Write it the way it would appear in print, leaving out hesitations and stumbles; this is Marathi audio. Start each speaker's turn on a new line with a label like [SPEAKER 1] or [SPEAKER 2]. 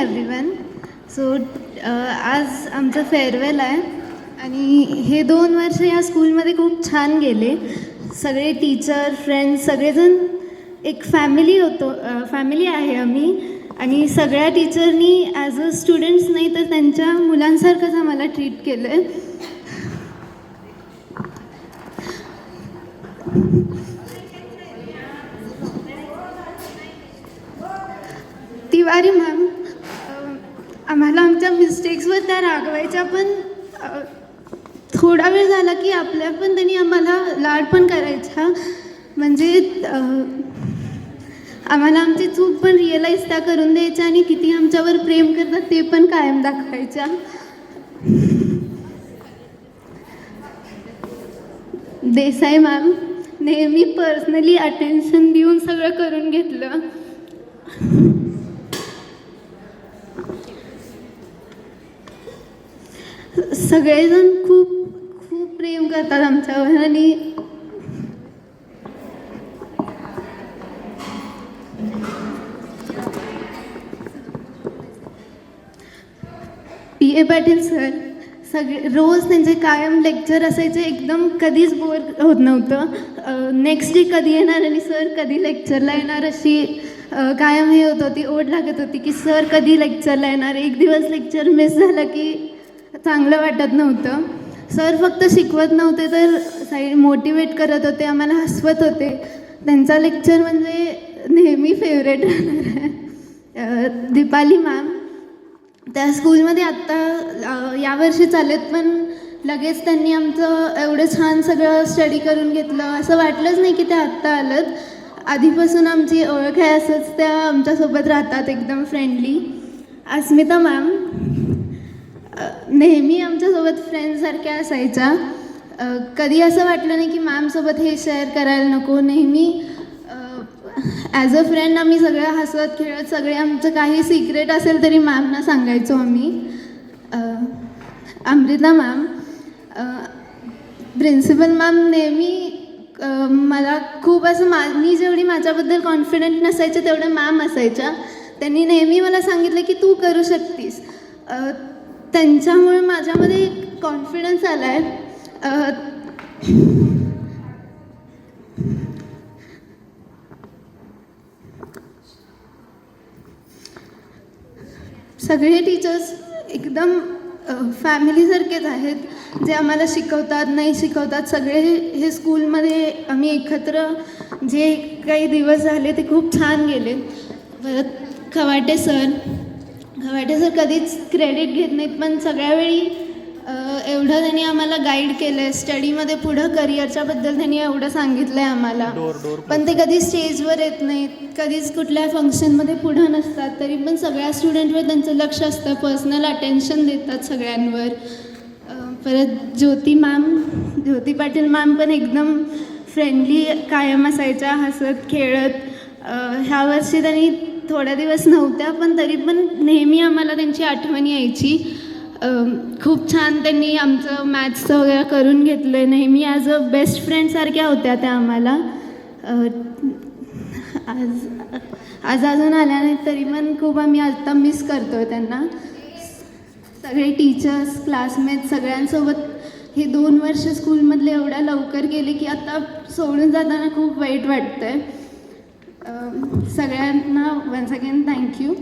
[SPEAKER 1] एव्हरीवन. सो आज आमचं फेअरवेल आहे आणि हे 2 वर्ष या स्कूलमध्ये खूप छान गेले. सगळे टीचर, फ्रेंड्स, सगळेजण एक फॅमिली आहे आम्ही. आणि सगळ्या टीचरनी ॲज अ स्टुडंट्स नाही तर त्यांच्या मुलांसारखंच आम्हाला ट्रीट केलं आहे. तिवारी मॅम आम्हाला आमच्या मिस्टेक्सवर त्या रागवायच्या, पण थोडा वेळ झाला की आपल्या पण त्यांनी आम्हाला लाड पण करायच्या. म्हणजे आम्हाला आमची चूक पण रिअलाईज त्या करून द्यायच्या आणि किती आमच्यावर प्रेम करतात ते पण कायम दाखवायच्या. देसाई मॅम नेहमी पर्सनली अटेन्शन देऊन सगळं करून घेतलं. सगळेजण खूप खूप प्रेम करतात आमच्यावर. आणि पी.ए. पाटील सर रोज त्यांचे कायम लेक्चर असायचे. एकदम कधीच बोर होत नव्हतं. नेक्स्ट डे कधी येणार आणि सर कधी लेक्चरला येणार अशी कायम हे होत होती, ओढ लागत होती की सर कधी लेक्चरला येणार. एक दिवस लेक्चर मिस झालं की चांगलं वाटत नव्हतं. सर फक्त शिकवत नव्हते तर साईड मोटिवेट करत होते, आम्हाला हसवत होते. त्यांचा लेक्चर म्हणजे नेहमी फेवरेट राहणार आहे. दीपाली मॅम त्या स्कूलमध्ये आत्ता यावर्षी चालेत, पण लगेच त्यांनी आमचं एवढं छान सगळं स्टडी करून घेतलं. असं वाटलंच नाही की त्या आत्ता आलं. आधीपासून आमची ओळख आहे, असंच त्या आमच्यासोबत राहतात एकदम फ्रेंडली. अस्मिता मॅम नेहमी आमच्यासोबत फ्रेंडसारख्या असायच्या. कधी असं वाटलं नाही की मॅमसोबत हे शेअर करायला नको. नेहमी ॲज अ फ्रेंड आम्ही सगळं हसत खेळत सगळे आमचं काही सिक्रेट असेल तरी मॅमना सांगायचो आम्ही. अमृता मॅम प्रिन्सिपल मॅम नेहमी मला खूप असं मी जेवढी माझ्याबद्दल कॉन्फिडंट नसायचे तेवढं मॅम असायच्या. त्यांनी नेहमी मला सांगितलं की तू करू शकतीस. त्यांच्यामुळे माझ्यामध्ये कॉन्फिडन्स आला आहे. सगळे टीचर्स एकदम फॅमिलीसारखेच आहेत, जे आम्हाला शिकवतात नाही शिकवतात. सगळे हे स्कूलमध्ये आम्ही एकत्र जे काही दिवस झाले ते खूप छान गेले. परत खवाटे सर कधीच क्रेडिट घेत नाहीत, पण सगळ्या वेळी एवढं त्यांनी आम्हाला गाईड केलं आहे. स्टडीमध्ये पुढं करिअरच्याबद्दल त्यांनी एवढं सांगितलं आहे आम्हाला. पण ते कधी स्टेजवर येत नाहीत, कधीच कुठल्या फंक्शनमध्ये पुढं नसतात. तरी पण सगळ्या स्टुडंटवर त्यांचं लक्ष असतं, पर्सनल अटेन्शन देतात सगळ्यांवर. परत ज्योती पाटील मॅम पण एकदम फ्रेंडली कायम असायच्या, हसत खेळत. ह्या वर्षी त्यांनी थोड्या दिवस नव्हत्या, पण तरी पण नेहमी आम्हाला त्यांची आठवण यायची. खूप छान त्यांनी आमचं मॅथ्सचं वगैरे करून घेतलं आहे. नेहमी ॲज अ बेस्ट फ्रेंडसारख्या होत्या त्या आम्हाला. आज अजून आल्या नाहीत तरी पण खूप आम्ही आत्ता मिस करतो आहे त्यांना. सगळे टीचर्स, क्लासमेट्स सगळ्यांसोबत हे 2 वर्ष स्कूलमधले एवढ्या लवकर गेले की आता सोडून जाताना खूप वाईट वाटतं आहे. सगळ्यांना वन्स अगेन थँक्यू.